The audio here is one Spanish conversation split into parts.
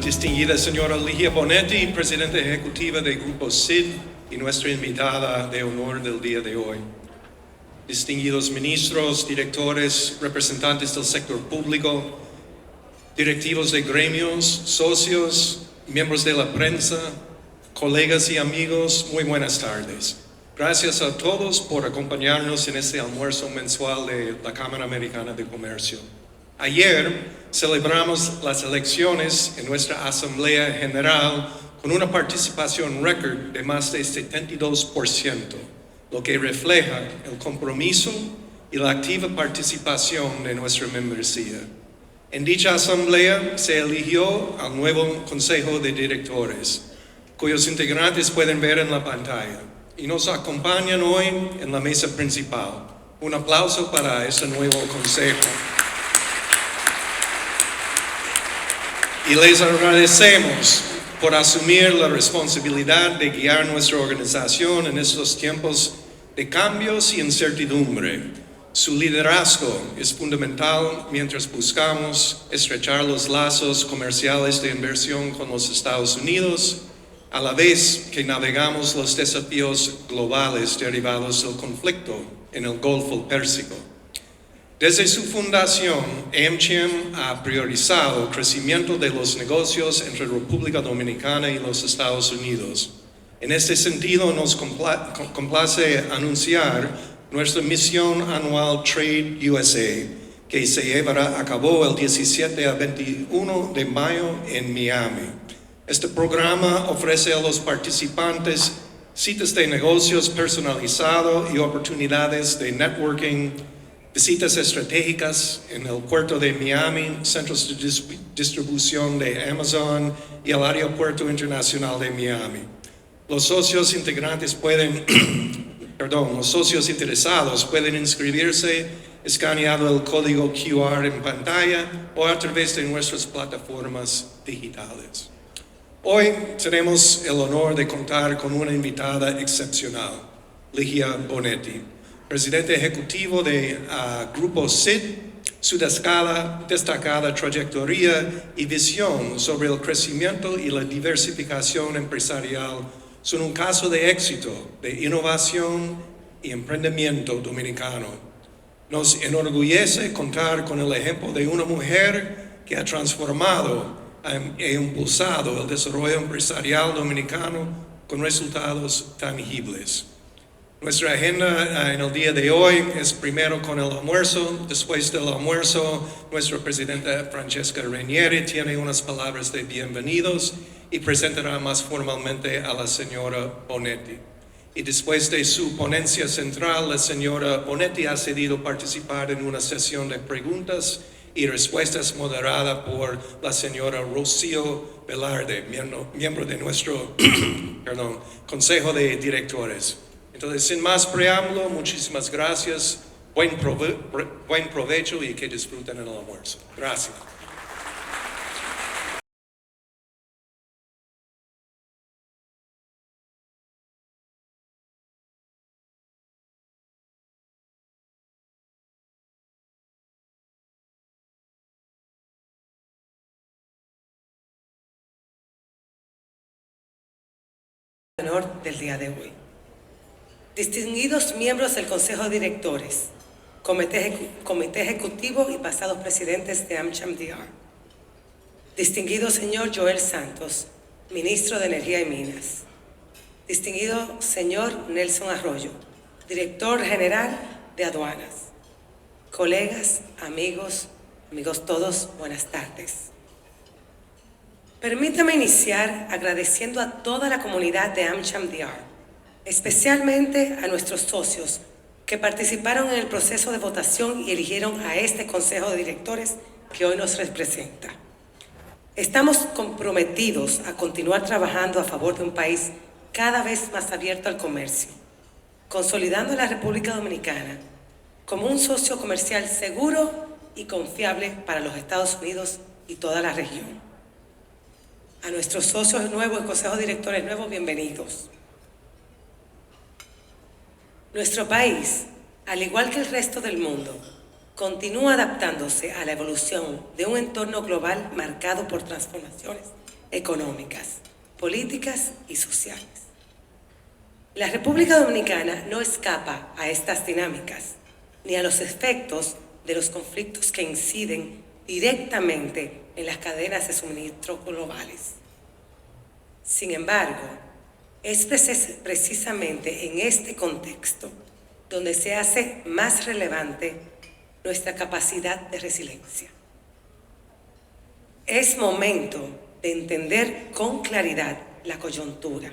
Distinguida señora Ligia Bonetti, presidenta ejecutiva del Grupo SID y nuestra invitada de honor del día de hoy. Distinguidos ministros, directores, representantes del sector público, directivos de gremios, socios, miembros de la prensa, colegas y amigos, muy buenas tardes. Gracias a todos por acompañarnos en este almuerzo mensual de la Cámara Americana de Comercio. Ayer celebramos las elecciones en nuestra Asamblea General con una participación récord de más de 72%, lo que refleja el compromiso y la activa participación de nuestra membresía. En dicha asamblea se eligió al nuevo Consejo de Directores, cuyos integrantes pueden ver en la pantalla, y nos acompañan hoy en la mesa principal. Un aplauso para este nuevo Consejo. Y les agradecemos por asumir la responsabilidad de guiar nuestra organización en estos tiempos de cambios y incertidumbre. Su liderazgo es fundamental mientras buscamos estrechar los lazos comerciales de inversión con los Estados Unidos, a la vez que navegamos los desafíos globales derivados del conflicto en el Golfo Pérsico. Desde su fundación, AmCham ha priorizado el crecimiento de los negocios entre República Dominicana y los Estados Unidos. En este sentido, nos complace anunciar nuestra misión anual Trade USA, que se llevará a cabo el 17 a 21 de mayo en Miami. Este programa ofrece a los participantes citas de negocios personalizados y oportunidades de networking, visitas estratégicas en el puerto de Miami, centros de distribución de Amazon y el aeropuerto internacional de Miami. Los socios interesados pueden inscribirse escaneando el código QR en pantalla o a través de nuestras plataformas digitales. Hoy tenemos el honor de contar con una invitada excepcional, Ligia Bonetti, presidente ejecutivo de Grupo SID. Su destacada trayectoria y visión sobre el crecimiento y la diversificación empresarial son un caso de éxito, de innovación y emprendimiento dominicano. Nos enorgullece contar con el ejemplo de una mujer que ha transformado e impulsado el desarrollo empresarial dominicano con resultados tangibles. Nuestra agenda en el día de hoy es primero con el almuerzo. Después del almuerzo, nuestra presidenta Francesca Ranieri tiene unas palabras de bienvenidos y presentará más formalmente a la señora Bonetti. Y después de su ponencia central, la señora Bonetti ha cedido participar en una sesión de preguntas y respuestas moderada por la señora Rocío Velarde, miembro de nuestro Consejo de Directores. Entonces, sin más preámbulo, muchísimas gracias, buen provecho y que disfruten el almuerzo. Gracias. Honor del día de hoy. Distinguidos miembros del Consejo de Directores, Comité Ejecutivo y pasados presidentes de AmCham DR. Distinguido señor Joel Santos, Ministro de Energía y Minas. Distinguido señor Nelson Arroyo, Director General de Aduanas. Colegas, amigos todos, buenas tardes. Permítame iniciar agradeciendo a toda la comunidad de AmCham DR, especialmente a nuestros socios que participaron en el proceso de votación y eligieron a este Consejo de Directores que hoy nos representa. Estamos comprometidos a continuar trabajando a favor de un país cada vez más abierto al comercio, consolidando a la República Dominicana como un socio comercial seguro y confiable para los Estados Unidos y toda la región. A nuestros socios nuevos y consejos directores nuevos, bienvenidos. Nuestro país, al igual que el resto del mundo, continúa adaptándose a la evolución de un entorno global marcado por transformaciones económicas, políticas y sociales. La República Dominicana no escapa a estas dinámicas ni a los efectos de los conflictos que inciden directamente en las cadenas de suministro globales. Sin embargo, es precisamente en este contexto donde se hace más relevante nuestra capacidad de resiliencia. Es momento de entender con claridad la coyuntura,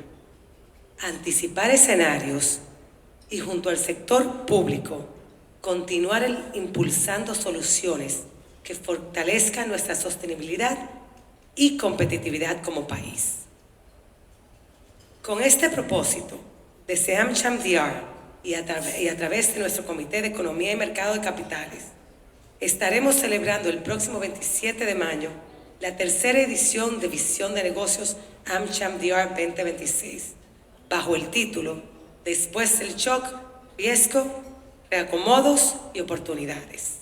anticipar escenarios y junto al sector público continuar impulsando soluciones que fortalezcan nuestra sostenibilidad y competitividad como país. Con este propósito, desde AmCham DR y a través de nuestro Comité de Economía y Mercado de Capitales, estaremos celebrando el próximo 27 de mayo la tercera edición de Visión de Negocios AmCham DR 2026, bajo el título Después del shock, riesgo, reacomodos y oportunidades.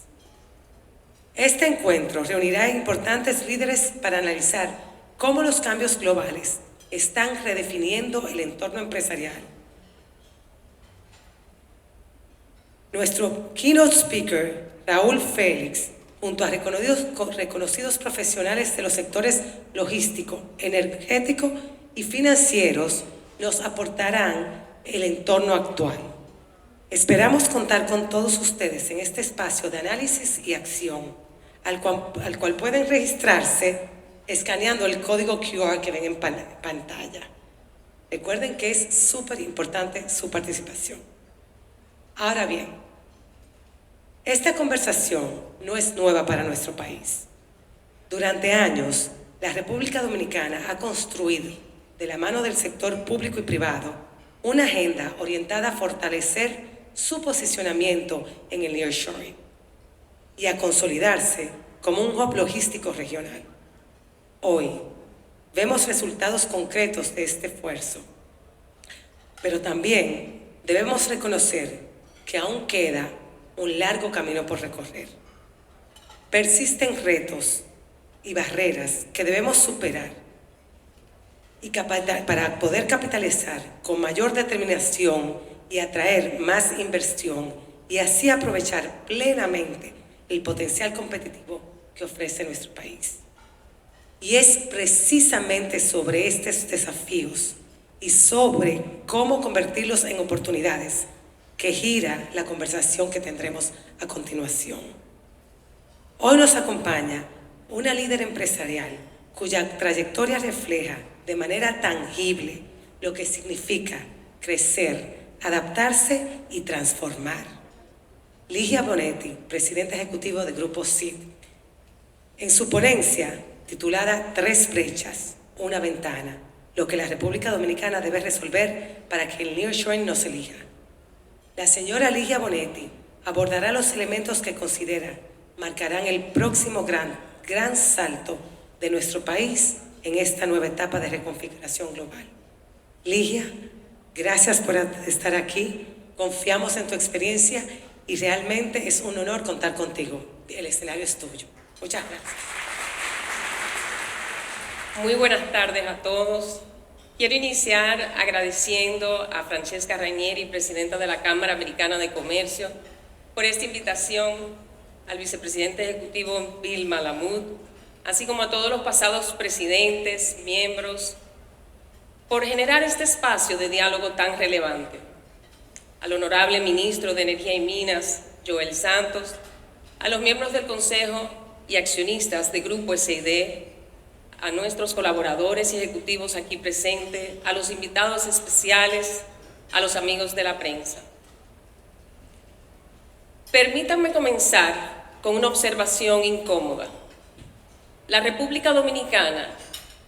Este encuentro reunirá importantes líderes para analizar cómo los cambios globales están redefiniendo el entorno empresarial. Nuestro keynote speaker, Raúl Félix, junto a reconocidos profesionales de los sectores logístico, energético y financieros, nos aportarán el entorno actual. Esperamos contar con todos ustedes en este espacio de análisis y acción, al cual pueden registrarse escaneando el código QR que ven en pantalla. Recuerden que es súper importante su participación. Ahora bien, esta conversación no es nueva para nuestro país. Durante años, la República Dominicana ha construido, de la mano del sector público y privado, una agenda orientada a fortalecer su posicionamiento en el nearshoring y a consolidarse como un hub logístico regional. Hoy vemos resultados concretos de este esfuerzo, pero también debemos reconocer que aún queda un largo camino por recorrer. Persisten retos y barreras que debemos superar y para poder capitalizar con mayor determinación y atraer más inversión y así aprovechar plenamente el potencial competitivo que ofrece nuestro país. Y es precisamente sobre estos desafíos y sobre cómo convertirlos en oportunidades que gira la conversación que tendremos a continuación. Hoy nos acompaña una líder empresarial cuya trayectoria refleja de manera tangible lo que significa crecer, adaptarse y transformar. Ligia Bonetti, presidenta ejecutiva de Grupo CID, en su ponencia titulada Tres brechas, una ventana, lo que la República Dominicana debe resolver para que el nearshoring no se elija. La señora Ligia Bonetti abordará los elementos que considera marcarán el próximo gran salto de nuestro país en esta nueva etapa de reconfiguración global. Ligia, gracias por estar aquí, confiamos en tu experiencia y realmente es un honor contar contigo. El escenario es tuyo. Muchas gracias. Muy buenas tardes a todos. Quiero iniciar agradeciendo a Francesca Rainieri, presidenta de la Cámara Americana de Comercio, por esta invitación, al vicepresidente ejecutivo Bill Malamud, así como a todos los pasados presidentes, miembros, por generar este espacio de diálogo tan relevante. Al honorable ministro de Energía y Minas, Joel Santos, a los miembros del Consejo y accionistas de Grupo SID, a nuestros colaboradores y ejecutivos aquí presentes, a los invitados especiales, a los amigos de la prensa. Permítanme comenzar con una observación incómoda. La República Dominicana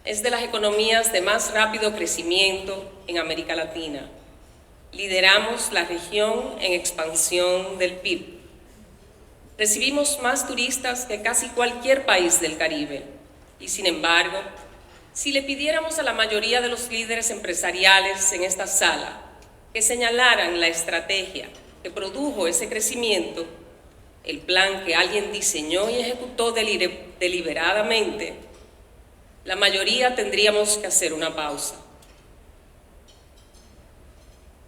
es de las economías de más rápido crecimiento en América Latina. Lideramos la región en expansión del PIB. Recibimos más turistas que casi cualquier país del Caribe. Y sin embargo, si le pidiéramos a la mayoría de los líderes empresariales en esta sala que señalaran la estrategia que produjo ese crecimiento, el plan que alguien diseñó y ejecutó deliberadamente, la mayoría tendríamos que hacer una pausa.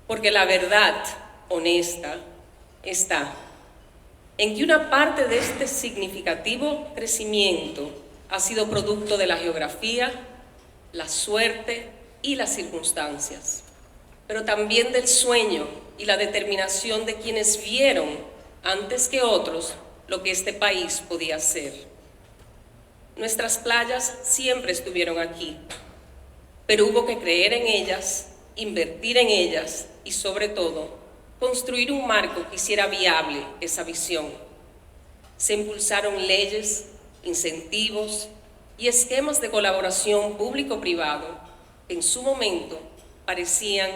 Porque la verdad honesta está en que una parte de este significativo crecimiento ha sido producto de la geografía, la suerte y las circunstancias, pero también del sueño y la determinación de quienes vieron antes que otros lo que este país podía ser. Nuestras playas siempre estuvieron aquí, pero hubo que creer en ellas, invertir en ellas y, sobre todo, construir un marco que hiciera viable esa visión. Se impulsaron leyes, incentivos y esquemas de colaboración público-privado que en su momento parecían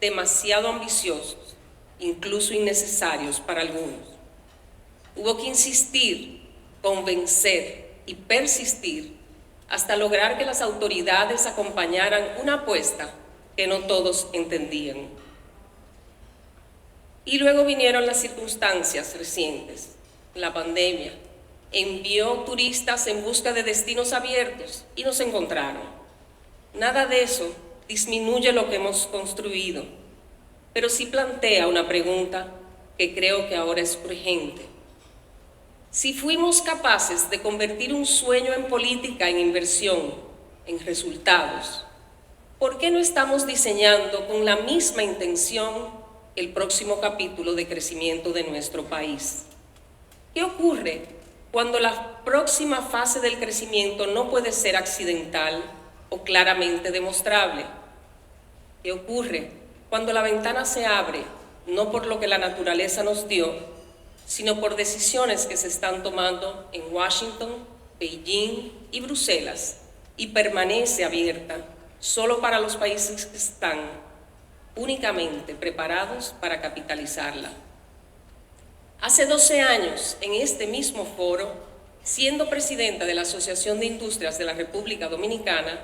demasiado ambiciosos, incluso innecesarios para algunos. Hubo que insistir, convencer y persistir hasta lograr que las autoridades acompañaran una apuesta que no todos entendían. Y luego vinieron las circunstancias recientes. La pandemia envió turistas en busca de destinos abiertos y nos encontraron. Nada de eso disminuye lo que hemos construido, pero sí plantea una pregunta que creo que ahora es urgente. Si fuimos capaces de convertir un sueño en política, en inversión, en resultados, ¿por qué no estamos diseñando con la misma intención el próximo capítulo de crecimiento de nuestro país? ¿Qué ocurre cuando la próxima fase del crecimiento no puede ser accidental o claramente demostrable? ¿Qué ocurre cuando la ventana se abre no por lo que la naturaleza nos dio, sino por decisiones que se están tomando en Washington, Beijing y Bruselas, y permanece abierta solo para los países que están únicamente preparados para capitalizarla? Hace 12 años, en este mismo foro, siendo presidenta de la Asociación de Industrias de la República Dominicana,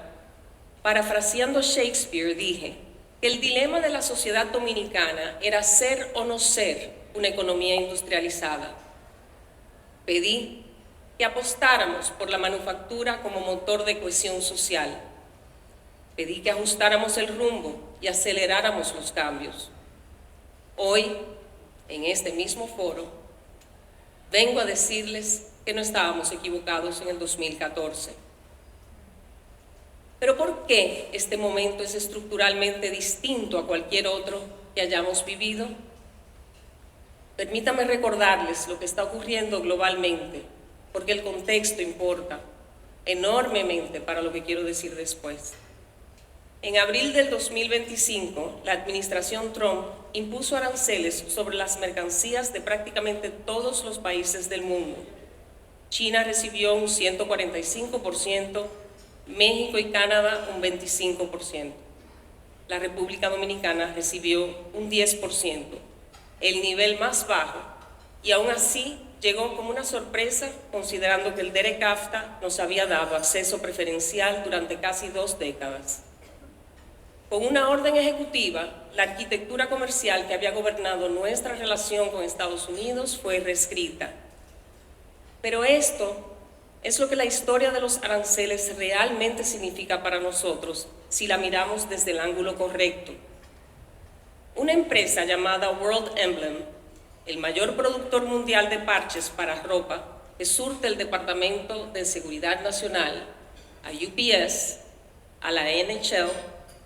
parafraseando a Shakespeare, dije que el dilema de la sociedad dominicana era ser o no ser una economía industrializada. Pedí que apostáramos por la manufactura como motor de cohesión social. Pedí que ajustáramos el rumbo y aceleráramos los cambios. Hoy, en este mismo foro, vengo a decirles que no estábamos equivocados en el 2014. Pero ¿por qué este momento es estructuralmente distinto a cualquier otro que hayamos vivido? Permítame recordarles lo que está ocurriendo globalmente, porque el contexto importa enormemente para lo que quiero decir después. En abril del 2025, la administración Trump impuso aranceles sobre las mercancías de prácticamente todos los países del mundo. China recibió un 145%, México y Canadá un 25%. La República Dominicana recibió un 10%, el nivel más bajo, y aún así llegó como una sorpresa considerando que el DERECAFTA nos había dado acceso preferencial durante casi 2 décadas. Con una orden ejecutiva, la arquitectura comercial que había gobernado nuestra relación con Estados Unidos fue reescrita. Pero esto es lo que la historia de los aranceles realmente significa para nosotros si la miramos desde el ángulo correcto. Una empresa llamada World Emblem, el mayor productor mundial de parches para ropa, que surte el Departamento de Seguridad Nacional, a UPS, a la NHL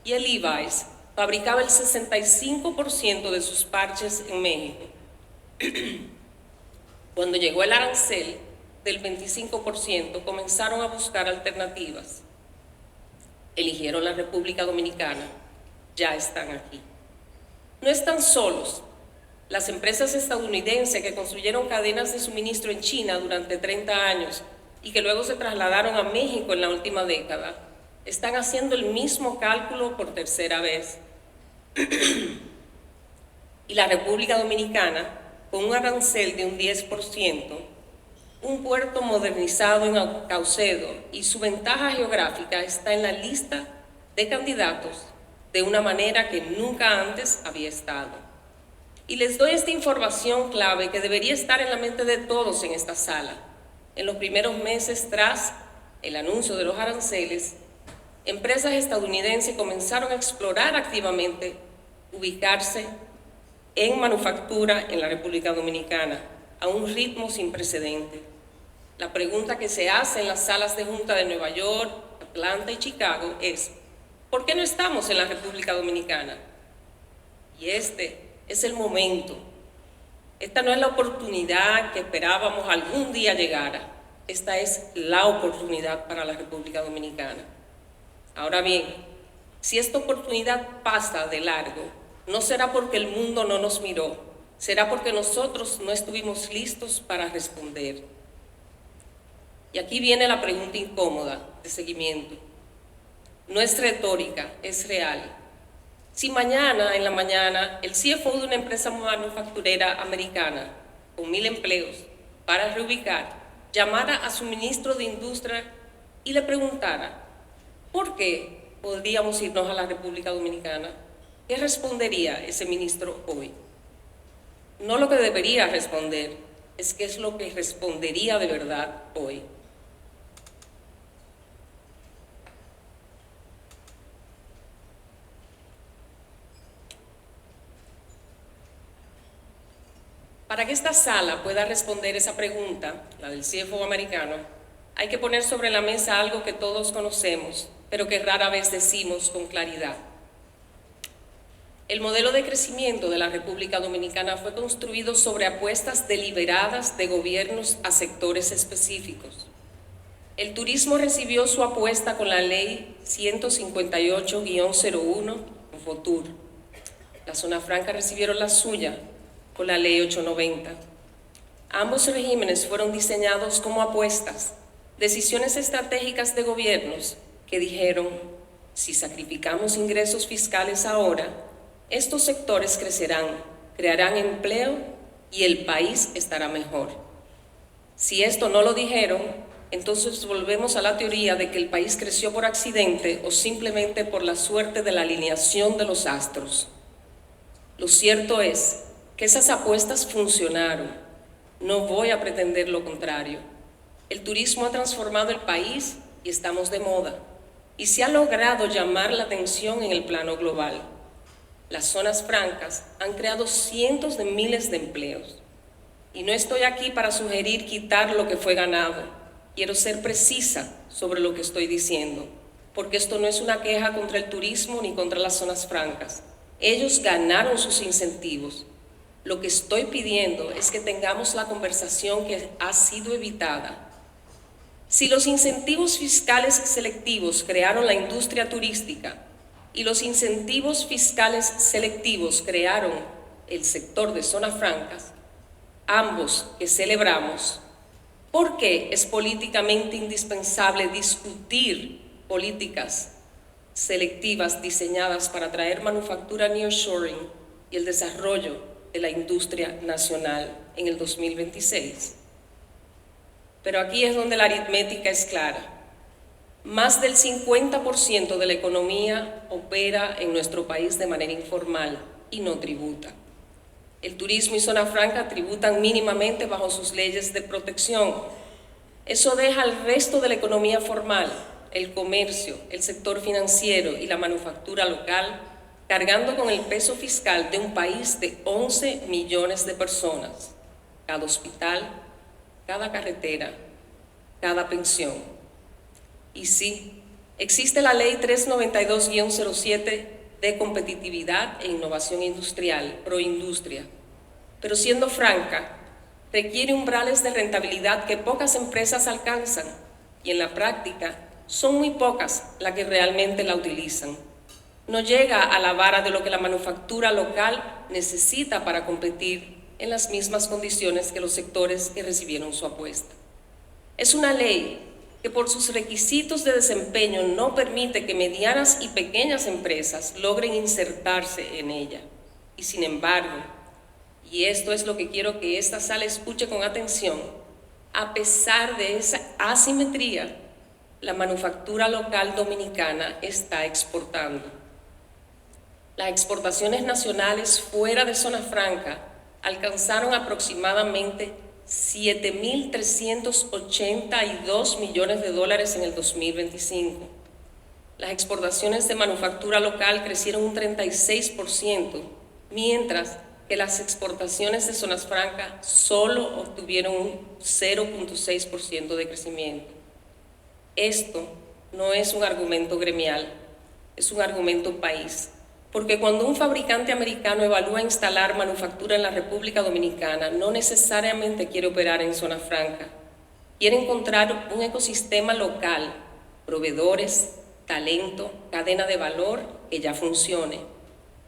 y a Levi's, fabricaba el 65% de sus parches en México. Cuando llegó el arancel del 25%, comenzaron a buscar alternativas. Eligieron la República Dominicana, ya están aquí. No están solos. Las empresas estadounidenses que construyeron cadenas de suministro en China durante 30 años y que luego se trasladaron a México en la última década, están haciendo el mismo cálculo por tercera vez. Y la República Dominicana con un arancel de un 10%, un puerto modernizado en Caucedo y su ventaja geográfica está en la lista de candidatos de una manera que nunca antes había estado. Y les doy esta información clave que debería estar en la mente de todos en esta sala. En los primeros meses tras el anuncio de los aranceles, empresas estadounidenses comenzaron a explorar activamente ubicarse en manufactura en la República Dominicana a un ritmo sin precedentes. La pregunta que se hace en las salas de junta de Nueva York, Atlanta y Chicago es: ¿por qué no estamos en la República Dominicana? Y este es el momento. Esta no es la oportunidad que esperábamos algún día llegara. Esta es la oportunidad para la República Dominicana. Ahora bien, si esta oportunidad pasa de largo, no será porque el mundo no nos miró, será porque nosotros no estuvimos listos para responder. Y aquí viene la pregunta incómoda de seguimiento. No es retórica, es real. Si mañana, en la mañana, el CFO de una empresa manufacturera americana con 1,000 empleos para reubicar, llamara a su ministro de Industria y le preguntara: ¿por qué podríamos irnos a la República Dominicana? ¿Qué respondería ese ministro hoy? No lo que debería responder, es qué es lo que respondería de verdad hoy. Para que esta sala pueda responder esa pregunta, la del CFO americano, hay que poner sobre la mesa algo que todos conocemos, pero que rara vez decimos con claridad. El modelo de crecimiento de la República Dominicana fue construido sobre apuestas deliberadas de gobiernos a sectores específicos. El turismo recibió su apuesta con la Ley 158-01 en FOTUR. La zona franca recibieron la suya con la Ley 890. Ambos regímenes fueron diseñados como apuestas, decisiones estratégicas de gobiernos que dijeron: si sacrificamos ingresos fiscales ahora, estos sectores crecerán, crearán empleo y el país estará mejor. Si esto no lo dijeron, entonces volvemos a la teoría de que el país creció por accidente o simplemente por la suerte de la alineación de los astros. Lo cierto es que esas apuestas funcionaron. No voy a pretender lo contrario. El turismo ha transformado el país y estamos de moda. Y se ha logrado llamar la atención en el plano global. Las zonas francas han creado cientos de miles de empleos. Y no estoy aquí para sugerir quitar lo que fue ganado. Quiero ser precisa sobre lo que estoy diciendo, porque esto no es una queja contra el turismo ni contra las zonas francas. Ellos ganaron sus incentivos. Lo que estoy pidiendo es que tengamos la conversación que ha sido evitada. Si los incentivos fiscales selectivos crearon la industria turística y los incentivos fiscales selectivos crearon el sector de zonas francas, ambos que celebramos, ¿por qué es políticamente indispensable discutir políticas selectivas diseñadas para atraer manufactura nearshoring y el desarrollo de la industria nacional en el 2026? Pero aquí es donde la aritmética es clara. Más del 50% de la economía opera en nuestro país de manera informal y no tributa. El turismo y zona franca tributan mínimamente bajo sus leyes de protección. Eso deja al resto de la economía formal, el comercio, el sector financiero y la manufactura local, cargando con el peso fiscal de un país de 11 millones de personas, cada hospital, cada carretera, cada pensión. Y sí, existe la Ley 392-07 de competitividad e innovación industrial, Proindustria, pero siendo franca, requiere umbrales de rentabilidad que pocas empresas alcanzan y en la práctica son muy pocas las que realmente la utilizan. No llega a la vara de lo que la manufactura local necesita para competir en las mismas condiciones que los sectores que recibieron su apuesta. Es una ley que por sus requisitos de desempeño no permite que medianas y pequeñas empresas logren insertarse en ella. Y sin embargo, y esto es lo que quiero que esta sala escuche con atención, a pesar de esa asimetría, la manufactura local dominicana está exportando. Las exportaciones nacionales fuera de zona franca alcanzaron aproximadamente 7.382 millones de dólares en el 2025. Las exportaciones de manufactura local crecieron un 36%, mientras que las exportaciones de zonas francas solo obtuvieron un 0.6% de crecimiento. Esto no es un argumento gremial, es un argumento país, porque cuando un fabricante americano evalúa instalar manufactura en la República Dominicana, no necesariamente quiere operar en zona franca, quiere encontrar un ecosistema local, proveedores, talento, cadena de valor que ya funcione.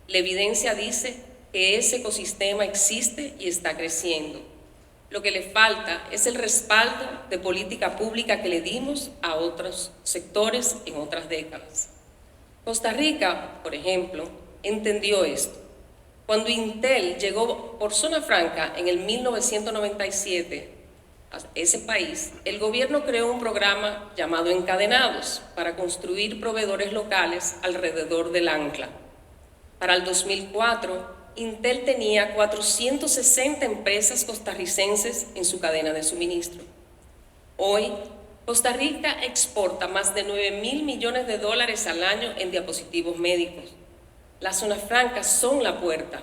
La evidencia dice que ese ecosistema existe y está creciendo. Lo que le falta es el respaldo de política pública que le dimos a otros sectores en otras décadas. Costa Rica, por ejemplo, entendió esto. Cuando Intel llegó por zona franca en el 1997 a ese país, el gobierno creó un programa llamado Encadenados para construir proveedores locales alrededor del ancla. Para el 2004, Intel tenía 460 empresas costarricenses en su cadena de suministro. Hoy, Costa Rica exporta más de 9.000 millones de dólares al año en dispositivos médicos. Las zonas francas son la puerta.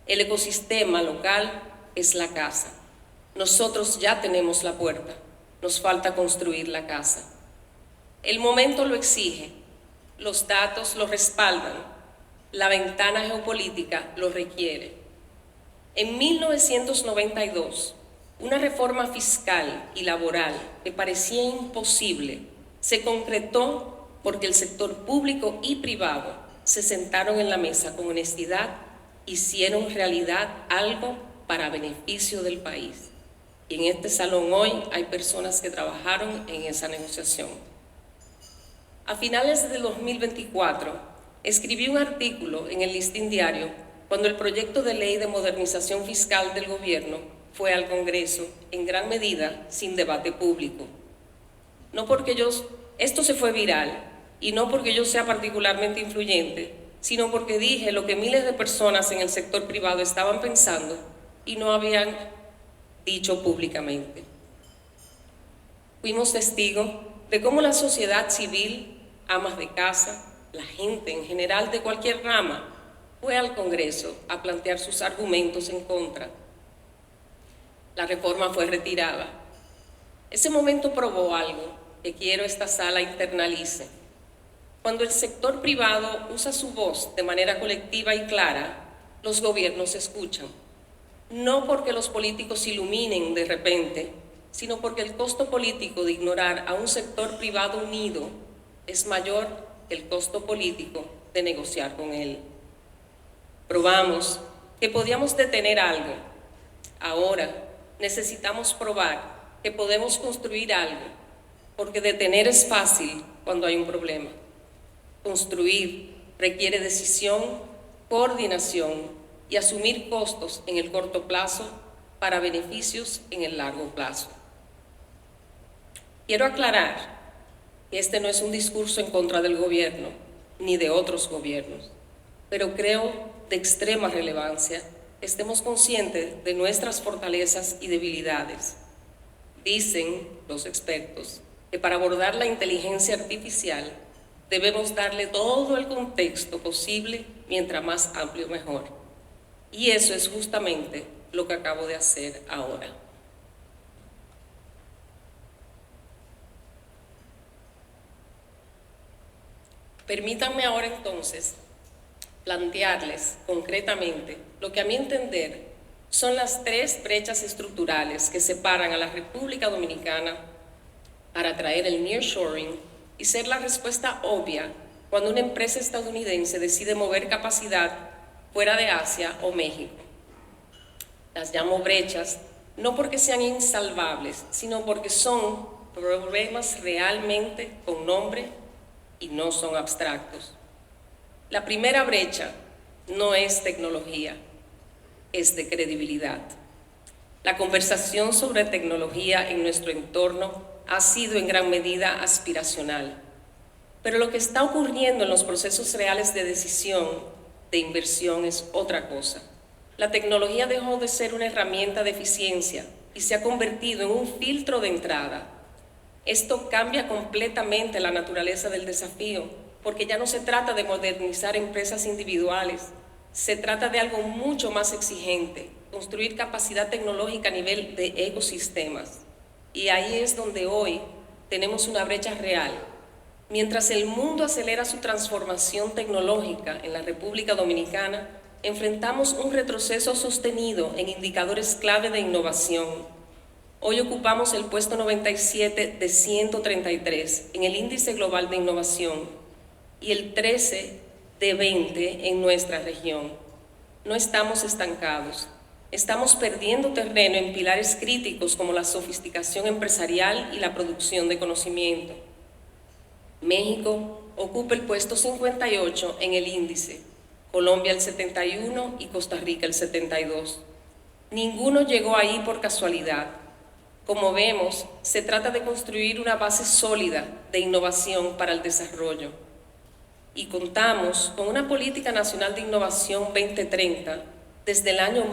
El ecosistema local es la casa. Nosotros ya tenemos la puerta. Nos falta construir la casa. El momento lo exige. Los datos lo respaldan. La ventana geopolítica lo requiere. En 1992, una reforma fiscal y laboral que parecía imposible se concretó porque el sector público y privado se sentaron en la mesa con honestidad, hicieron realidad algo para beneficio del país. Y en este salón hoy hay personas que trabajaron en esa negociación. A finales de 2024, escribí un artículo en el Listín Diario cuando el proyecto de ley de modernización fiscal del gobierno fue al Congreso, en gran medida sin debate público. No porque esto se fue viral y no porque yo sea particularmente influyente, sino porque dije lo que miles de personas en el sector privado estaban pensando y no habían dicho públicamente. Fuimos testigos de cómo la sociedad civil, amas de casa, la gente en general de cualquier rama, fue al Congreso a plantear sus argumentos en contra. La reforma fue retirada. Ese momento probó algo que quiero esta sala internalice. Cuando el sector privado usa su voz de manera colectiva y clara, los gobiernos escuchan. No porque los políticos se iluminen de repente, sino porque el costo político de ignorar a un sector privado unido es mayor que el costo político de negociar con él. Probamos que podíamos detener algo. Ahora necesitamos probar que podemos construir algo, porque detener es fácil cuando hay un problema. Construir requiere decisión, coordinación y asumir costos en el corto plazo para beneficios en el largo plazo. Quiero aclarar que este no es un discurso en contra del gobierno ni de otros gobiernos, pero creo de extrema relevancia que estemos conscientes de nuestras fortalezas y debilidades. Dicen los expertos que para abordar la inteligencia artificial debemos darle todo el contexto posible, mientras más amplio mejor. Y eso es justamente lo que acabo de hacer ahora. Permítanme ahora entonces plantearles concretamente lo que a mi entender son las tres brechas estructurales que separan a la República Dominicana para atraer el nearshoring y ser la respuesta obvia cuando una empresa estadounidense decide mover capacidad fuera de Asia o México. Las llamo brechas no porque sean insalvables, sino porque son problemas realmente con nombre y no son abstractos. La primera brecha no es tecnología. es de credibilidad. La conversación sobre tecnología en nuestro entorno ha sido en gran medida aspiracional, pero lo que está ocurriendo en los procesos reales de decisión, de inversión, es otra cosa. La tecnología dejó de ser una herramienta de eficiencia y se ha convertido en un filtro de entrada. Esto cambia completamente la naturaleza del desafío, porque ya no se trata de modernizar empresas individuales, se trata de algo mucho más exigente, construir capacidad tecnológica a nivel de ecosistemas. Y ahí es donde hoy tenemos una brecha real. Mientras el mundo acelera su transformación tecnológica en la República Dominicana, enfrentamos un retroceso sostenido en indicadores clave de innovación. Hoy ocupamos el puesto 97 de 133 en el Índice Global de Innovación y el 13 de 20 en nuestra región. No estamos estancados. Estamos perdiendo terreno en pilares críticos como la sofisticación empresarial y la producción de conocimiento. México ocupa el puesto 58 en el índice, Colombia el 71 y Costa Rica el 72. Ninguno llegó ahí por casualidad. Como vemos, se trata de construir una base sólida de innovación para el desarrollo. Y contamos con una Política Nacional de Innovación 2030 desde el año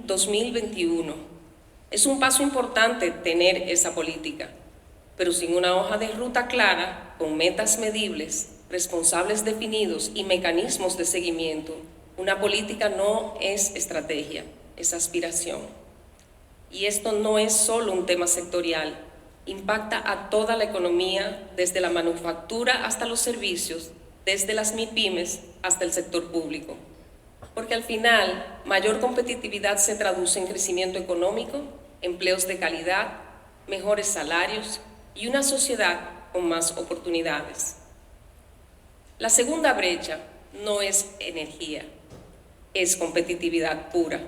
2021. Es un paso importante tener esa política, pero sin una hoja de ruta clara, con metas medibles, responsables definidos y mecanismos de seguimiento, una política no es estrategia, es aspiración. Y esto no es solo un tema sectorial, impacta a toda la economía, desde la manufactura hasta los servicios, desde las MIPYMES hasta el sector público. Porque al final, mayor competitividad se traduce en crecimiento económico, empleos de calidad, mejores salarios y una sociedad con más oportunidades. La segunda brecha no es energía, es competitividad pura.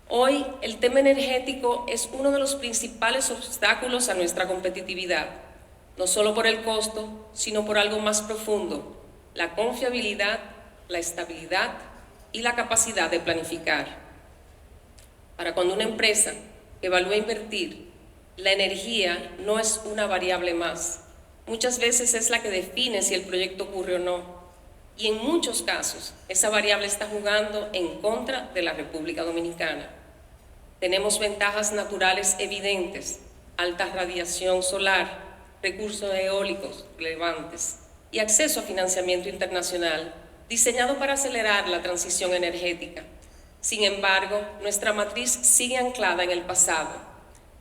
Hoy, el tema energético es uno de los principales obstáculos a nuestra competitividad, no solo por el costo, sino por algo más profundo: la confiabilidad, la estabilidad y la capacidad de planificar. Para cuando una empresa evalúa invertir, la energía no es una variable más. Muchas veces es la que define si el proyecto ocurre o no. Y en muchos casos, esa variable está jugando en contra de la República Dominicana. Tenemos ventajas naturales evidentes: alta radiación solar, recursos eólicos relevantes y acceso a financiamiento internacional diseñado para acelerar la transición energética. Sin embargo, nuestra matriz sigue anclada en el pasado.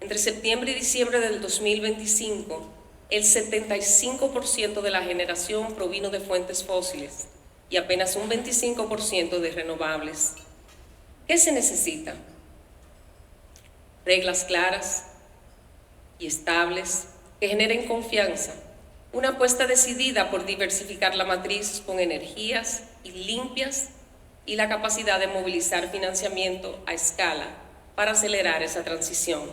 Entre septiembre y diciembre del 2025, el 75% de la generación provino de fuentes fósiles y apenas un 25% de renovables. ¿Qué se necesita? Reglas claras y estables que generen confianza, una apuesta decidida por diversificar la matriz con energías limpias y la capacidad de movilizar financiamiento a escala para acelerar esa transición.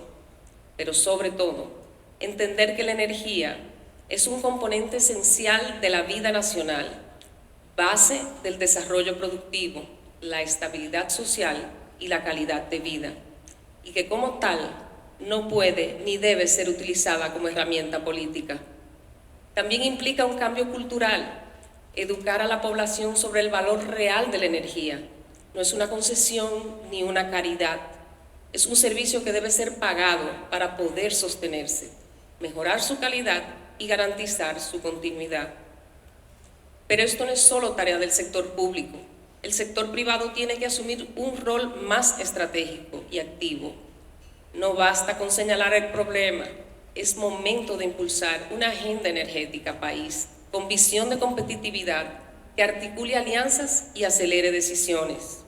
Pero sobre todo, entender que la energía es un componente esencial de la vida nacional, base del desarrollo productivo, la estabilidad social y la calidad de vida, y que como tal no puede ni debe ser utilizada como herramienta política. También implica un cambio cultural, educar a la población sobre el valor real de la energía. No es una concesión ni una caridad, es un servicio que debe ser pagado para poder sostenerse, mejorar su calidad y garantizar su continuidad. Pero esto no es solo tarea del sector público. El sector privado tiene que asumir un rol más estratégico y activo. No basta con señalar el problema, es momento de impulsar una agenda energética país con visión de competitividad que articule alianzas y acelere decisiones.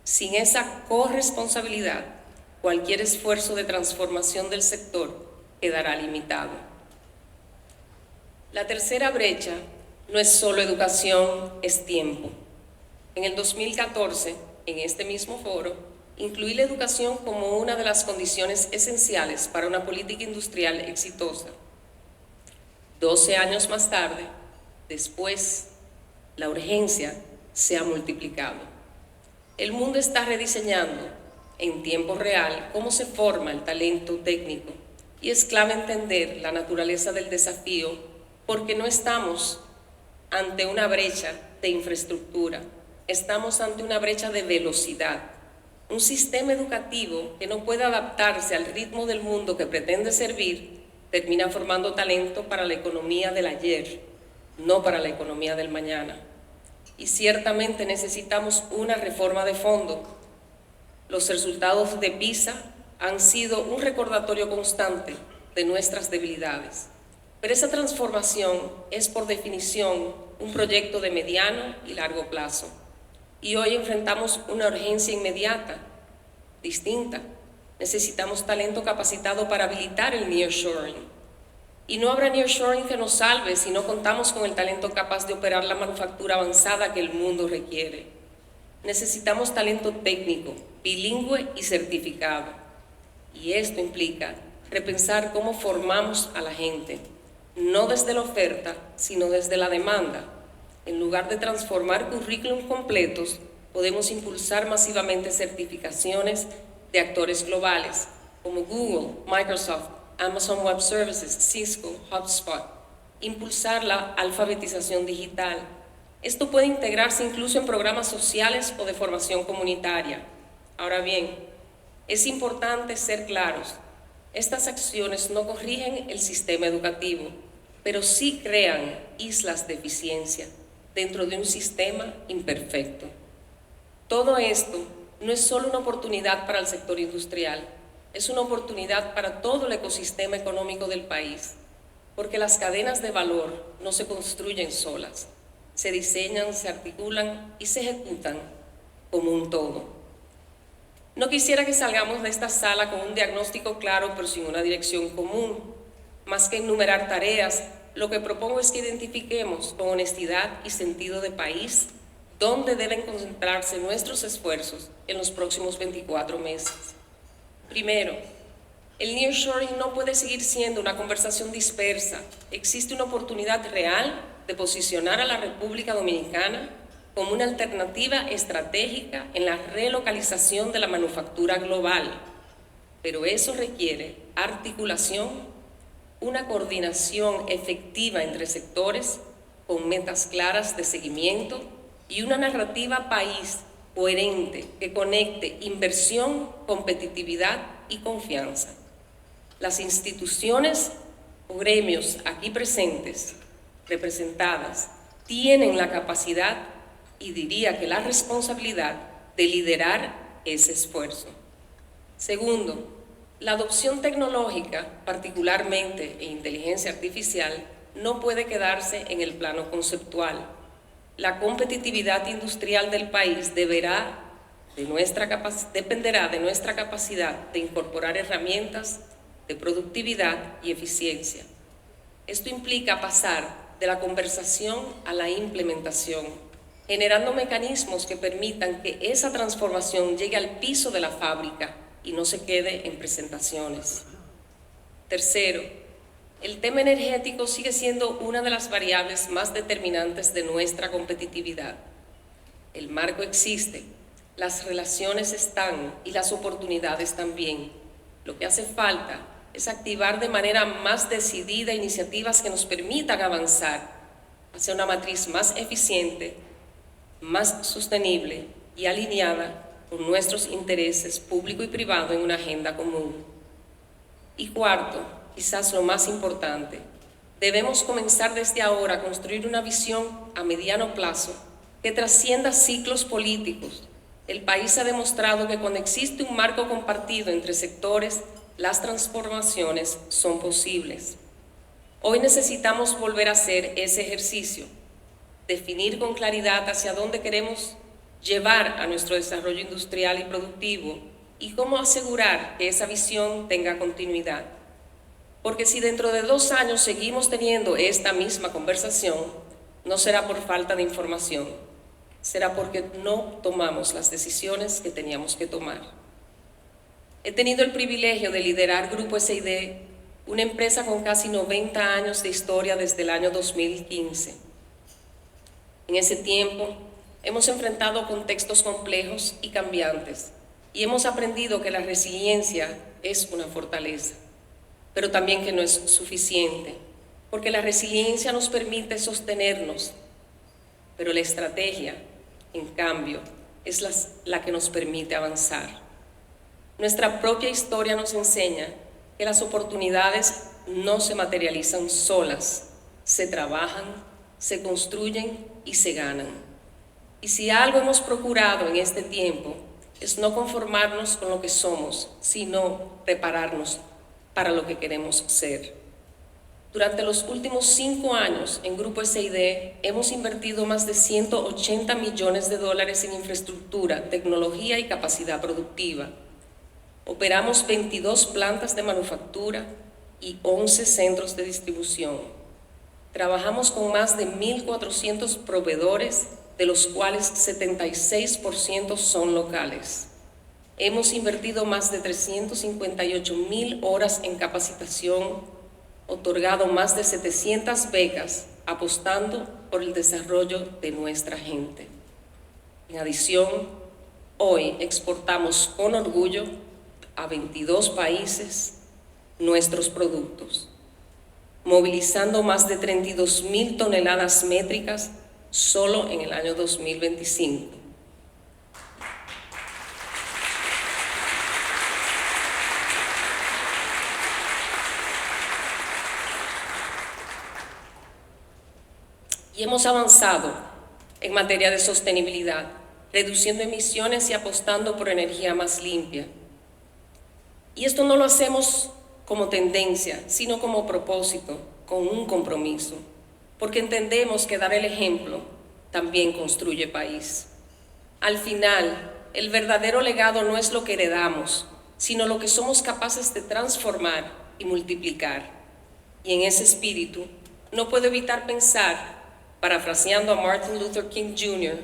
Sin esa corresponsabilidad, cualquier esfuerzo de transformación del sector quedará limitado. La tercera brecha no es solo educación, es tiempo. En el 2014, en este mismo foro, incluí la educación como una de las condiciones esenciales para una política industrial exitosa. 12 años más tarde, después, la urgencia se ha multiplicado. El mundo está rediseñando en tiempo real cómo se forma el talento técnico y es clave entender la naturaleza del desafío porque no estamos ante una brecha de infraestructura, estamos ante una brecha de velocidad. Un sistema educativo que no puede adaptarse al ritmo del mundo que pretende servir termina formando talento para la economía del ayer, no para la economía del mañana. Y ciertamente necesitamos una reforma de fondo. Los resultados de PISA han sido un recordatorio constante de nuestras debilidades. Pero esa transformación es por definición un proyecto de mediano y largo plazo. Y hoy enfrentamos una urgencia inmediata, distinta. Necesitamos talento capacitado para habilitar el nearshoring. Y no habrá nearshoring que nos salve si no contamos con el talento capaz de operar la manufactura avanzada que el mundo requiere. Necesitamos talento técnico, bilingüe y certificado. Y esto implica repensar cómo formamos a la gente, no desde la oferta, sino desde la demanda. En lugar de transformar currículums completos, podemos impulsar masivamente certificaciones de actores globales como Google, Microsoft, Amazon Web Services, Cisco, HubSpot. Impulsar la alfabetización digital. Esto puede integrarse incluso en programas sociales o de formación comunitaria. Ahora bien, es importante ser claros. Estas acciones no corrigen el sistema educativo, pero sí crean islas de eficiencia dentro de un sistema imperfecto. Todo esto no es solo una oportunidad para el sector industrial, es una oportunidad para todo el ecosistema económico del país, porque las cadenas de valor no se construyen solas, se diseñan, se articulan y se ejecutan como un todo. No quisiera que salgamos de esta sala con un diagnóstico claro pero sin una dirección común. Más que enumerar tareas, lo que propongo es que identifiquemos con honestidad y sentido de país dónde deben concentrarse nuestros esfuerzos en los próximos 24 meses. Primero, el nearshoring no puede seguir siendo una conversación dispersa. Existe una oportunidad real de posicionar a la República Dominicana como una alternativa estratégica en la relocalización de la manufactura global. Pero eso requiere articulación, una coordinación efectiva entre sectores con metas claras de seguimiento y una narrativa país coherente que conecte inversión, competitividad y confianza. Las instituciones o gremios aquí presentes, representadas, tienen la capacidad y diría que la responsabilidad de liderar ese esfuerzo. Segundo, la adopción tecnológica, particularmente en inteligencia artificial, no puede quedarse en el plano conceptual. La competitividad industrial del país dependerá de nuestra capacidad de incorporar herramientas de productividad y eficiencia. Esto implica pasar de la conversación a la implementación, generando mecanismos que permitan que esa transformación llegue al piso de la fábrica y no se quede en presentaciones. Tercero, el tema energético sigue siendo una de las variables más determinantes de nuestra competitividad. El marco existe, las relaciones están y las oportunidades también. Lo que hace falta es activar de manera más decidida iniciativas que nos permitan avanzar hacia una matriz más eficiente, más sostenible y alineada con nuestros intereses público y privado en una agenda común. Y cuarto, quizás lo más importante, debemos comenzar desde ahora a construir una visión a mediano plazo que trascienda ciclos políticos. El país ha demostrado que cuando existe un marco compartido entre sectores, las transformaciones son posibles. Hoy necesitamos volver a hacer ese ejercicio, definir con claridad hacia dónde queremos llevar a nuestro desarrollo industrial y productivo y cómo asegurar que esa visión tenga continuidad. Porque si dentro de 2 años seguimos teniendo esta misma conversación, no será por falta de información, será porque no tomamos las decisiones que teníamos que tomar. He tenido el privilegio de liderar Grupo SID, una empresa con casi 90 años de historia desde el año 2015. En ese tiempo, hemos enfrentado contextos complejos y cambiantes, y hemos aprendido que la resiliencia es una fortaleza, pero también que no es suficiente, porque la resiliencia nos permite sostenernos, pero la estrategia, en cambio, es la que nos permite avanzar. Nuestra propia historia nos enseña que las oportunidades no se materializan solas, se trabajan, se construyen y se ganan. Y si algo hemos procurado en este tiempo, es no conformarnos con lo que somos, sino prepararnos para lo que queremos ser. Durante los últimos 5 años en Grupo SID hemos invertido más de $180 millones en infraestructura, tecnología y capacidad productiva. Operamos 22 plantas de manufactura y 11 centros de distribución. Trabajamos con más de 1.400 proveedores, de los cuales 76% son locales. Hemos invertido más de 358.000 horas en capacitación, otorgado más de 700 becas, apostando por el desarrollo de nuestra gente. En adición, hoy exportamos con orgullo a 22 países nuestros productos, movilizando más de 32.000 toneladas métricas solo en el año 2025. Y hemos avanzado en materia de sostenibilidad, reduciendo emisiones y apostando por energía más limpia. Y esto no lo hacemos como tendencia, sino como propósito, con un compromiso, porque entendemos que dar el ejemplo también construye país. Al final, el verdadero legado no es lo que heredamos, sino lo que somos capaces de transformar y multiplicar. Y en ese espíritu, no puedo evitar pensar, parafraseando a Martin Luther King Jr.,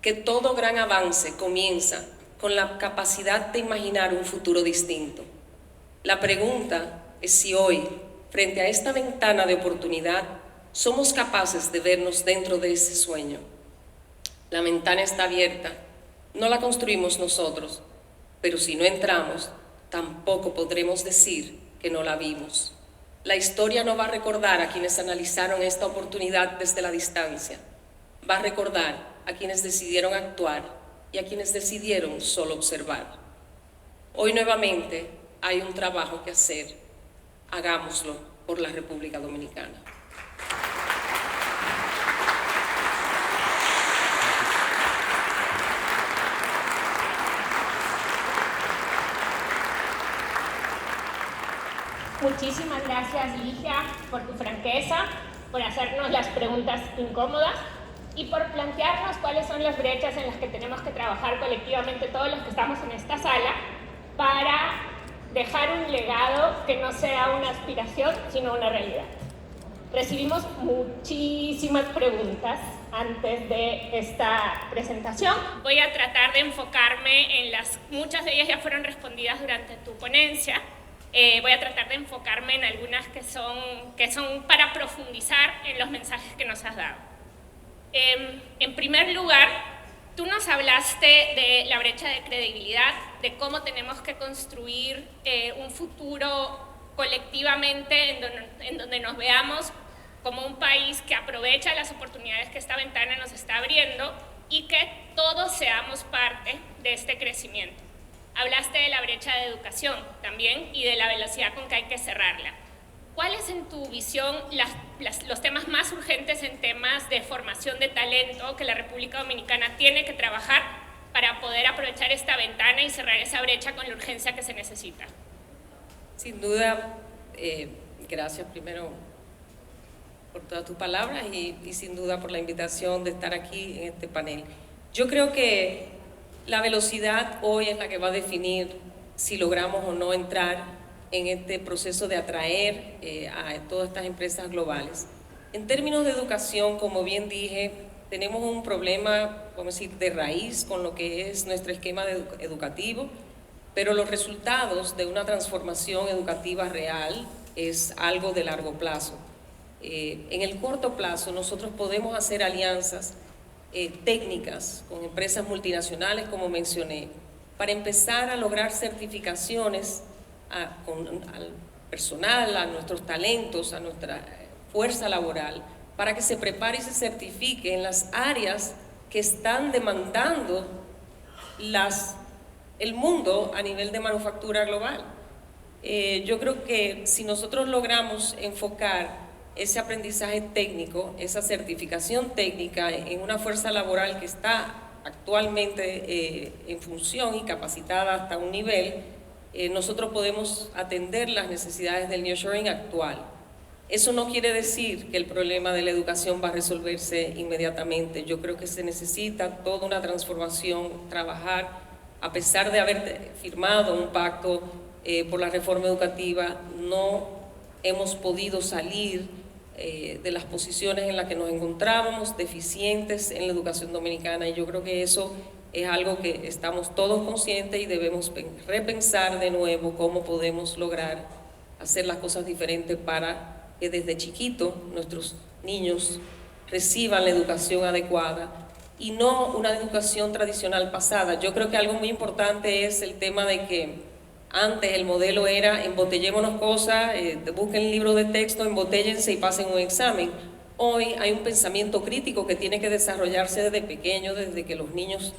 que todo gran avance comienza con la capacidad de imaginar un futuro distinto. La pregunta es si hoy, frente a esta ventana de oportunidad, somos capaces de vernos dentro de ese sueño. La ventana está abierta, no la construimos nosotros, pero si no entramos, tampoco podremos decir que no la vimos. La historia no va a recordar a quienes analizaron esta oportunidad desde la distancia, va a recordar a quienes decidieron actuar y a quienes decidieron solo observar. Hoy nuevamente hay un trabajo que hacer, hagámoslo por la República Dominicana. Muchísimas gracias, Ligia, por tu franqueza, por hacernos las preguntas incómodas y por plantearnos cuáles son las brechas en las que tenemos que trabajar colectivamente todos los que estamos en esta sala para dejar un legado que no sea una aspiración, sino una realidad. Recibimos muchísimas preguntas antes de esta presentación. Voy a tratar de enfocarme en muchas de ellas ya fueron respondidas durante tu ponencia. Voy a tratar de enfocarme en algunas que son para profundizar en los mensajes que nos has dado. En primer lugar, tú nos hablaste de la brecha de credibilidad, de cómo tenemos que construir un futuro colectivamente en donde nos veamos como un país que aprovecha las oportunidades que esta ventana nos está abriendo y que todos seamos parte de este crecimiento. Hablaste de la brecha de educación también y de la velocidad con que hay que cerrarla. ¿Cuáles en tu visión los temas más urgentes en temas de formación de talento que la República Dominicana tiene que trabajar para poder aprovechar esta ventana y cerrar esa brecha con la urgencia que se necesita? Sin duda, gracias primero por todas tus palabras y sin duda por la invitación de estar aquí en este panel. Yo creo que la velocidad hoy es la que va a definir si logramos o no entrar en este proceso de atraer a todas estas empresas globales. En términos de educación, como bien dije, tenemos un problema, vamos a decir, de raíz con lo que es nuestro esquema educativo, pero los resultados de una transformación educativa real es algo de largo plazo. En el corto plazo nosotros podemos hacer alianzas técnicas con empresas multinacionales, como mencioné, para empezar a lograr certificaciones al personal, a nuestros talentos, a nuestra fuerza laboral, para que se prepare y se certifique en las áreas que están demandando el mundo a nivel de manufactura global. Yo creo que si nosotros logramos enfocar ese aprendizaje técnico, esa certificación técnica en una fuerza laboral que está actualmente en función y capacitada hasta un nivel, nosotros podemos atender las necesidades del nearshoring actual. Eso no quiere decir que el problema de la educación va a resolverse inmediatamente. Yo creo que se necesita toda una transformación, trabajar, a pesar de haber firmado un pacto por la reforma educativa, no hemos podido salir de las posiciones en las que nos encontrábamos, deficientes en la educación dominicana, y yo creo que eso es algo que estamos todos conscientes y debemos repensar de nuevo cómo podemos lograr hacer las cosas diferentes para que desde chiquito nuestros niños reciban la educación adecuada y no una educación tradicional pasada. Yo creo que algo muy importante es el tema de que antes el modelo era embotellémonos cosas, busquen el libro de texto, embotéllense y pasen un examen. Hoy hay un pensamiento crítico que tiene que desarrollarse desde pequeño, desde que los niños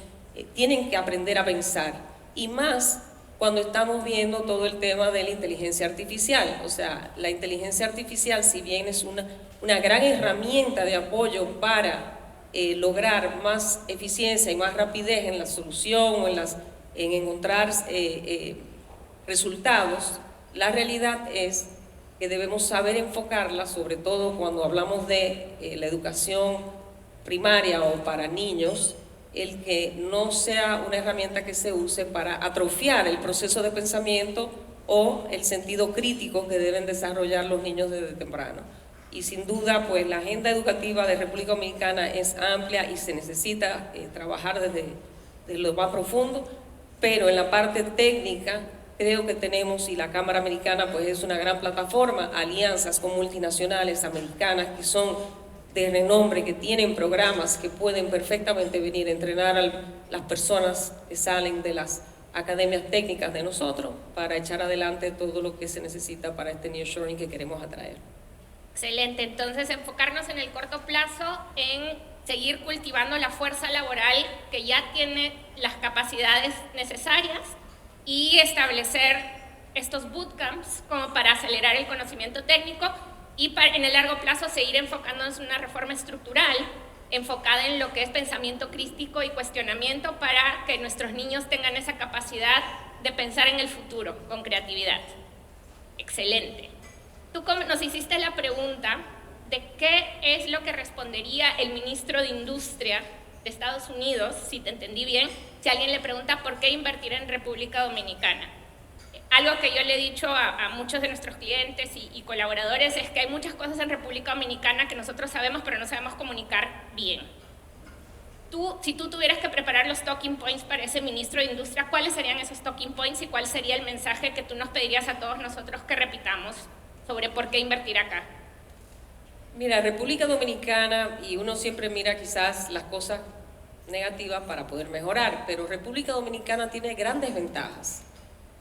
tienen que aprender a pensar, y más cuando estamos viendo todo el tema de la inteligencia artificial. O sea, la inteligencia artificial, si bien es una gran herramienta de apoyo para lograr más eficiencia y más rapidez en la solución o en encontrar resultados, la realidad es que debemos saber enfocarla, sobre todo cuando hablamos de la educación primaria o para niños, el que no sea una herramienta que se use para atrofiar el proceso de pensamiento o el sentido crítico que deben desarrollar los niños desde temprano. Y sin duda, pues la agenda educativa de República Dominicana es amplia y se necesita trabajar desde lo más profundo, pero en la parte técnica creo que tenemos, y la Cámara Americana pues es una gran plataforma, alianzas con multinacionales americanas que son de renombre, que tienen programas que pueden perfectamente venir a entrenar a las personas que salen de las academias técnicas de nosotros para echar adelante todo lo que se necesita para este nearshoring que queremos atraer. Excelente, entonces enfocarnos en el corto plazo en seguir cultivando la fuerza laboral que ya tiene las capacidades necesarias y establecer estos bootcamps como para acelerar el conocimiento técnico, y en el largo plazo seguir enfocándonos en una reforma estructural enfocada en lo que es pensamiento crítico y cuestionamiento para que nuestros niños tengan esa capacidad de pensar en el futuro con creatividad. Excelente. Tú nos hiciste la pregunta de qué es lo que respondería el ministro de Industria de Estados Unidos, si te entendí bien, si alguien le pregunta por qué invertir en República Dominicana. Algo que yo le he dicho a muchos de nuestros clientes y colaboradores es que hay muchas cosas en República Dominicana que nosotros sabemos, pero no sabemos comunicar bien. Si tú tuvieras que preparar los talking points para ese ministro de Industria, ¿cuáles serían esos talking points y cuál sería el mensaje que tú nos pedirías a todos nosotros que repitamos sobre por qué invertir acá? Mira, República Dominicana, y uno siempre mira quizás las cosas negativas para poder mejorar, pero República Dominicana tiene grandes ventajas.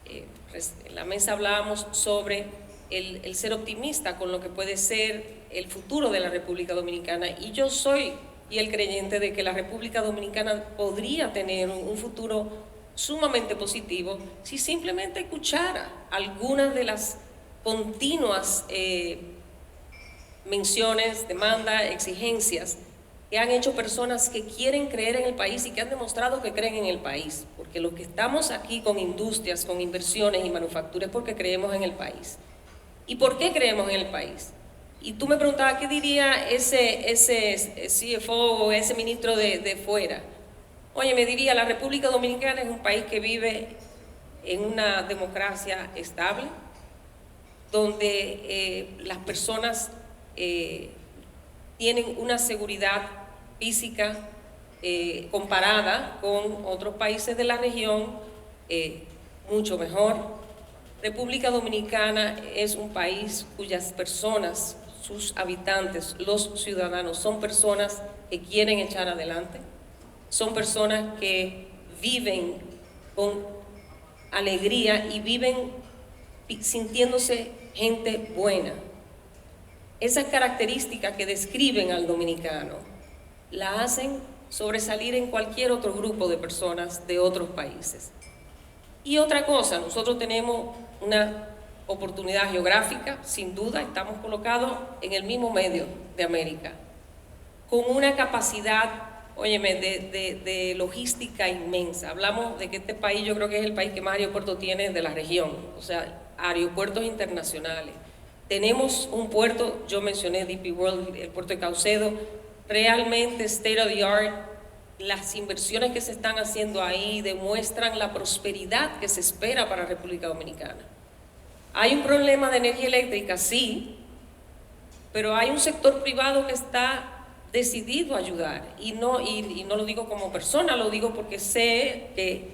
En la mesa hablábamos sobre el ser optimista con lo que puede ser el futuro de la República Dominicana, y yo soy el creyente de que la República Dominicana podría tener un futuro sumamente positivo si simplemente escuchara algunas de las continuas menciones, demandas, exigencias que han hecho personas que quieren creer en el país y que han demostrado que creen en el país, porque los que estamos aquí con industrias, con inversiones y manufacturas es porque creemos en el país. ¿Y por qué creemos en el país? Y tú me preguntabas, ¿qué diría ese CFO o ese ministro de fuera? Oye, me diría, la República Dominicana es un país que vive en una democracia estable, donde las personas tienen una seguridad física comparada con otros países de la región mucho mejor. República Dominicana es un país cuyas personas, sus habitantes, los ciudadanos, son personas que quieren echar adelante, son personas que viven con alegría y viven sintiéndose gente buena. Esas características que describen al dominicano la hacen sobresalir en cualquier otro grupo de personas de otros países. Y otra cosa, nosotros tenemos una oportunidad geográfica, sin duda, estamos colocados en el mismo medio de América, con una capacidad, óyeme, de logística inmensa. Hablamos de que este país, yo creo que es el país que más aeropuertos tiene de la región, o sea, aeropuertos internacionales. Tenemos un puerto, yo mencioné DP World, el puerto de Caucedo, realmente state of the art. Las inversiones que se están haciendo ahí demuestran la prosperidad que se espera para República Dominicana. Hay un problema de energía eléctrica, sí, pero hay un sector privado que está decidido a ayudar, y no lo digo como persona, lo digo porque sé que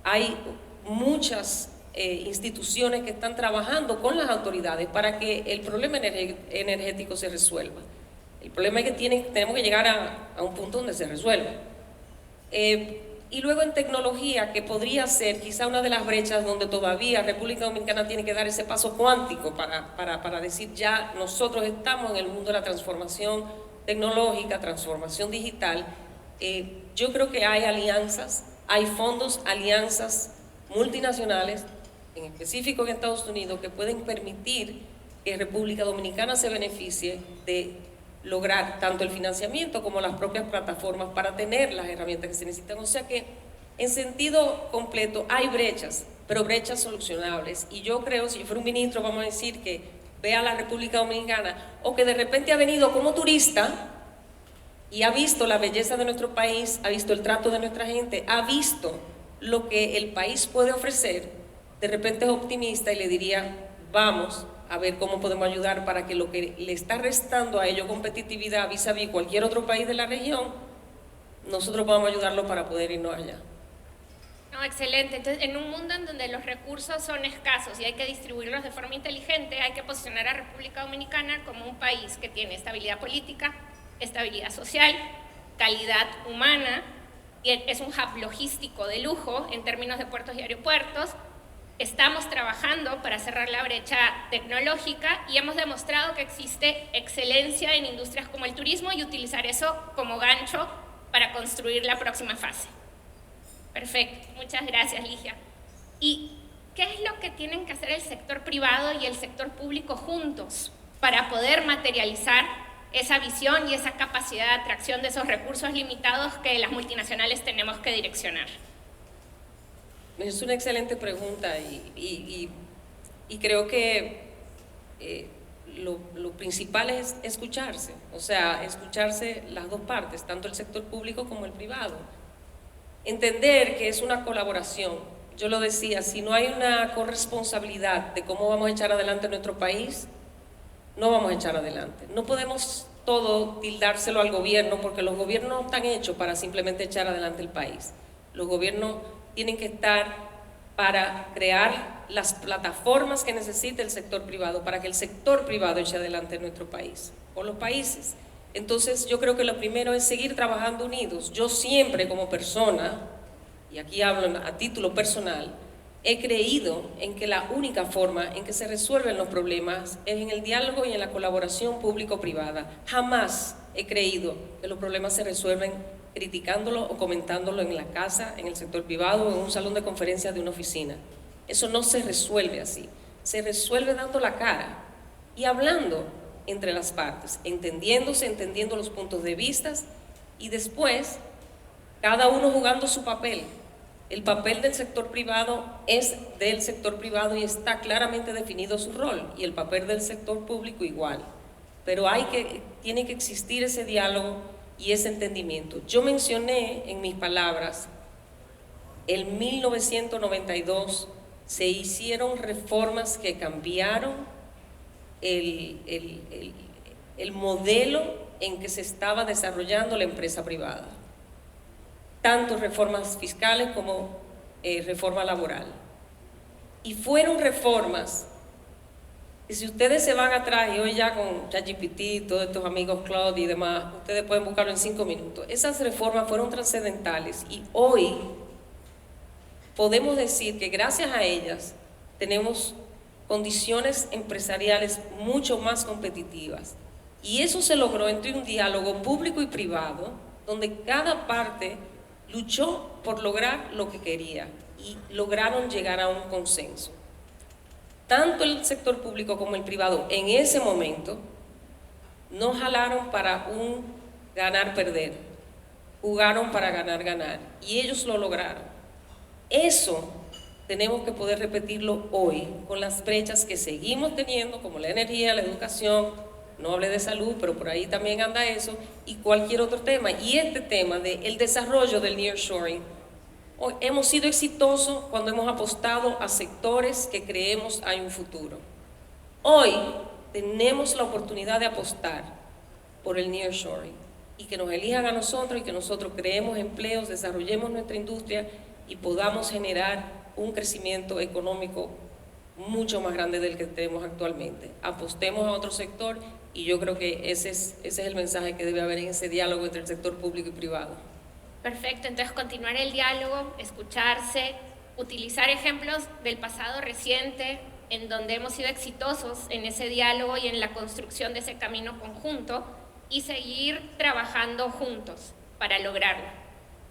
hay muchas instituciones que están trabajando con las autoridades para que el problema energético se resuelva. El problema es que tenemos que llegar a un punto donde se resuelva. Y luego en tecnología, que podría ser quizá una de las brechas donde todavía República Dominicana tiene que dar ese paso cuántico para decir ya nosotros estamos en el mundo de la transformación tecnológica, transformación digital. Yo creo que hay alianzas, hay fondos, alianzas multinacionales, en específico en Estados Unidos, que pueden permitir que República Dominicana se beneficie de lograr tanto el financiamiento como las propias plataformas para tener las herramientas que se necesitan. O sea que en sentido completo hay brechas, pero brechas solucionables. Y yo creo, si yo fuera un ministro, vamos a decir que vea a la República Dominicana, o que de repente ha venido como turista y ha visto la belleza de nuestro país, ha visto el trato de nuestra gente, ha visto lo que el país puede ofrecer, de repente es optimista y le diría, vamos a ver cómo podemos ayudar para que lo que le está restando a ello competitividad vis-a-vis cualquier otro país de la región, nosotros podamos ayudarlo para poder irnos allá. No, excelente. Entonces, en un mundo en donde los recursos son escasos y hay que distribuirlos de forma inteligente, hay que posicionar a República Dominicana como un país que tiene estabilidad política, estabilidad social, calidad humana, y es un hub logístico de lujo en términos de puertos y aeropuertos. Estamos trabajando para cerrar la brecha tecnológica y hemos demostrado que existe excelencia en industrias como el turismo y utilizar eso como gancho para construir la próxima fase. Perfecto, muchas gracias, Ligia. ¿Y qué es lo que tienen que hacer el sector privado y el sector público juntos para poder materializar esa visión y esa capacidad de atracción de esos recursos limitados que las multinacionales tenemos que direccionar? Es una excelente pregunta y creo que lo principal es escucharse, o sea, escucharse las dos partes, tanto el sector público como el privado. Entender que es una colaboración. Yo lo decía, si no hay una corresponsabilidad de cómo vamos a echar adelante nuestro país, no vamos a echar adelante. No podemos todo tildárselo al gobierno, porque los gobiernos no están hechos para simplemente echar adelante el país. Los gobiernos tienen que estar para crear las plataformas que necesita el sector privado, para que el sector privado eche adelante nuestro país, o los países. Entonces yo creo que lo primero es seguir trabajando unidos. Yo siempre como persona, y aquí hablo a título personal, he creído en que la única forma en que se resuelven los problemas es en el diálogo y en la colaboración público-privada. Jamás he creído que los problemas se resuelven criticándolo o comentándolo en la casa, en el sector privado o en un salón de conferencias de una oficina. Eso no se resuelve así. Se resuelve dando la cara y hablando entre las partes, entendiendo los puntos de vista y después cada uno jugando su papel. El papel del sector privado es del sector privado y está claramente definido su rol, y el papel del sector público igual. Pero tiene que existir ese diálogo y ese entendimiento. Yo mencioné en mis palabras, en 1992 se hicieron reformas que cambiaron el modelo en que se estaba desarrollando la empresa privada. Tanto reformas fiscales como reforma laboral. Y fueron reformas que si ustedes se van atrás, y hoy ya con ChatGPT, todos estos amigos Cloud y demás, ustedes pueden buscarlo en 5 minutos. Esas reformas fueron trascendentales y hoy podemos decir que gracias a ellas tenemos condiciones empresariales mucho más competitivas. Y eso se logró entre un diálogo público y privado, donde cada parte luchó por lograr lo que quería y lograron llegar a un consenso. Tanto el sector público como el privado en ese momento no jalaron para un ganar-perder, jugaron para ganar-ganar y ellos lo lograron. Eso tenemos que poder repetirlo hoy con las brechas que seguimos teniendo, como la energía, la educación, no hablé de salud, pero por ahí también anda eso, y cualquier otro tema. Y este tema del desarrollo del nearshoring, hoy hemos sido exitosos cuando hemos apostado a sectores que creemos hay un futuro. Hoy tenemos la oportunidad de apostar por el nearshoring y que nos elijan a nosotros y que nosotros creemos empleos, desarrollemos nuestra industria y podamos generar un crecimiento económico mucho más grande del que tenemos actualmente. Apostemos a otro sector y yo creo que ese es el mensaje que debe haber en ese diálogo entre el sector público y privado. Perfecto, entonces continuar el diálogo, escucharse, utilizar ejemplos del pasado reciente en donde hemos sido exitosos en ese diálogo y en la construcción de ese camino conjunto y seguir trabajando juntos para lograrlo.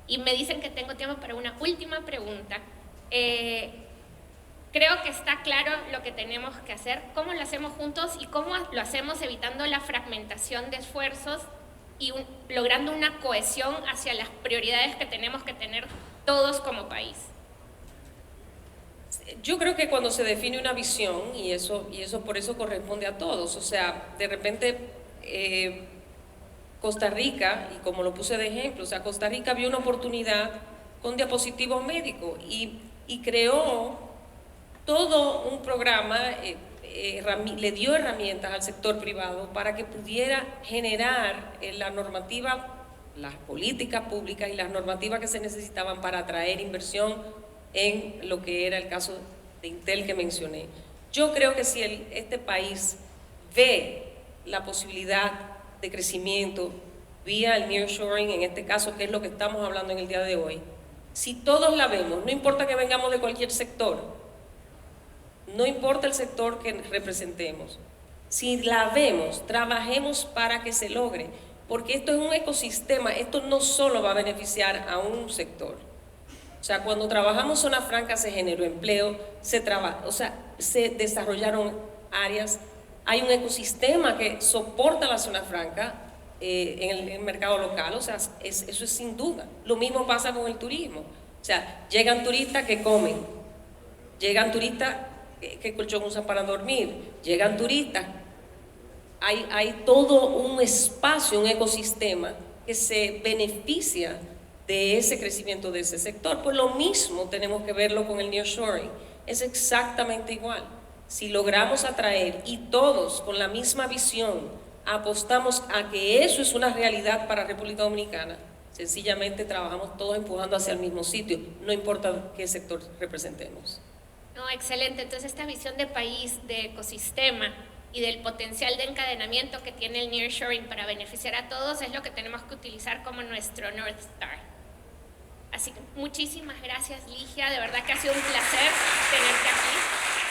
Y me dicen que tengo tiempo para una última pregunta. Creo que está claro lo que tenemos que hacer, cómo lo hacemos juntos y cómo lo hacemos evitando la fragmentación de esfuerzos y logrando una cohesión hacia las prioridades que tenemos que tener todos como país. Yo creo que cuando se define una visión, y eso por eso corresponde a todos, o sea, de repente Costa Rica, y como lo puse de ejemplo, o sea, Costa Rica vio una oportunidad con dispositivos médicos y creó todo un programa, le dio herramientas al sector privado para que pudiera generar la normativa, las políticas públicas y las normativas que se necesitaban para atraer inversión en lo que era el caso de Intel que mencioné. Yo creo que si este país ve la posibilidad de crecimiento vía el nearshoring, en este caso, que es lo que estamos hablando en el día de hoy, si todos la vemos, no importa que vengamos de cualquier sector, no importa el sector que representemos, si la vemos, trabajemos para que se logre, porque esto es un ecosistema, esto no solo va a beneficiar a un sector. O sea, cuando trabajamos zona franca se generó empleo, se desarrollaron áreas, hay un ecosistema que soporta la zona franca en el mercado local, o sea, eso es sin duda. Lo mismo pasa con el turismo, o sea, llegan turistas que comen, llegan turistas que colchón usan para dormir, llegan turistas, hay todo un espacio, un ecosistema que se beneficia de ese crecimiento de ese sector. Pues lo mismo tenemos que verlo con el nearshoring, es exactamente igual. Si logramos atraer y todos con la misma visión apostamos a que eso es una realidad para República Dominicana, sencillamente trabajamos todos empujando hacia el mismo sitio, no importa qué sector representemos. No, excelente. Entonces esta visión de país, de ecosistema y del potencial de encadenamiento que tiene el nearshoring para beneficiar a todos es lo que tenemos que utilizar como nuestro North Star. Así que muchísimas gracias, Ligia, de verdad que ha sido un placer tenerte aquí.